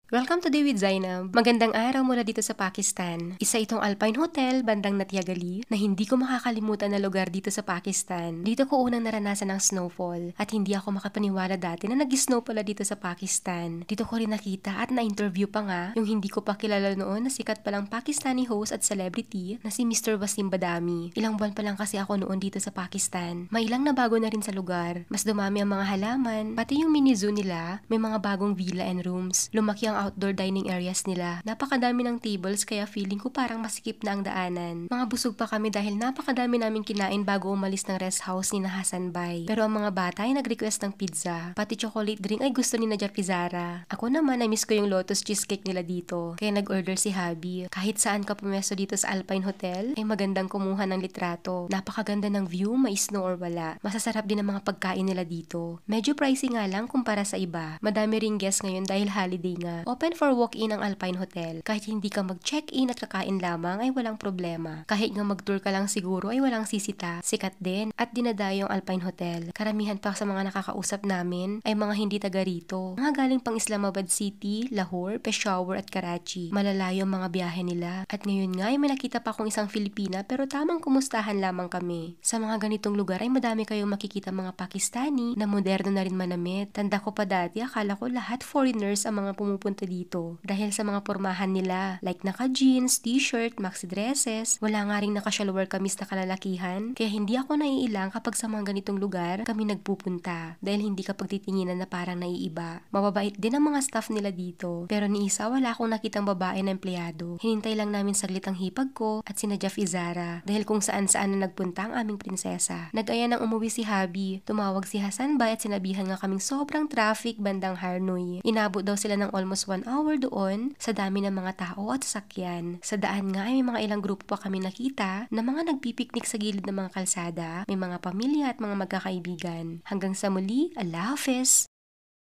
Welcome to Day with Zainab. Magandang araw mula dito sa Pakistan. Isa itong Alpine Hotel, bandang Natyagali, na hindi ko makakalimutan na lugar dito sa Pakistan. Dito ko unang naranasan ang snowfall at hindi ako makapaniwala dati na nag-snow pala dito sa Pakistan. Dito ko rin nakita at na-interview pa nga yung hindi ko pa kilala noon na sikat palang Pakistani host at celebrity na si Mr. Wasim Badami. Ilang buwan pa lang kasi ako noon dito sa Pakistan. May ilang na bago na rin sa lugar. Mas dumami ang mga halaman, pati yung mini zoo nila, may mga bagong villa and rooms. Lumaki ang outdoor dining areas nila. Napakadami ng tables kaya feeling ko parang masikip na ang daanan. Mga busog pa kami dahil napakadami naming kinain bago umalis ng rest house ni na Hassan Bay. Pero ang mga bata ay nag-request ng pizza. Pati chocolate drink ay gusto ni na Pizarra. Ako naman ay miss ko yung lotus cheesecake nila dito. Kaya nag-order si Habi. Kahit saan ka pumesto dito sa Alpine Hotel, ay magandang kumuha ng litrato. Napakaganda ng view, may snow or wala. Masasarap din ang mga pagkain nila dito. Medyo pricey nga lang kumpara sa iba. Madami ring guests ngayon dahil holiday nga. Open for walk-in ang Alpine Hotel. Kahit hindi ka mag-check-in at kakain lamang ay walang problema. Kahit nga mag-tour ka lang siguro ay walang sisita. Sikat din at dinadayo ang Alpine Hotel. Karamihan pa sa mga nakakausap namin ay mga hindi taga rito. Mga galing pang Islamabad City, Lahore, Peshawar at Karachi. Malalayo ang mga biyahe nila. At ngayon nga ay may nakita pa akong isang Filipina pero tamang kumustahan lamang kami. Sa mga ganitong lugar ay madami kayong makikita mga Pakistani na moderno na rin manamit. Tanda ko pa dati, akala ko lahat foreigners ang mga pumupunta dito. Dahil sa mga pormahan nila, like naka-jeans, t-shirt, maxi dresses, wala nga ring naka-shalwar kamis na kalalakihan, kaya hindi ako naiilang kapag sa mga ganitong lugar kami nagpupunta. Dahil hindi ka pagtitinginan na parang naiiba. Mababait din ang mga staff nila dito, pero ni isa wala akong nakitang babae na empleyado. Hinintay lang namin saglit ang hipag ko at sina Izara, dahil kung saan-saan na nagpunta ang aming prinsesa. Nag-aya nang umuwi si Habi, tumawag si Hassan Bay at sinabihan nga kaming sobrang traffic bandang Harnoy. Inabot daw sila ng almost 1 hour doon sa dami ng mga tao at sasakyan. Sa daan nga ay may mga ilang grupo pa kami nakita na mga nagpipiknik sa gilid ng mga kalsada, may mga pamilya at mga magkakaibigan. Hanggang sa muli, Allah Hafiz!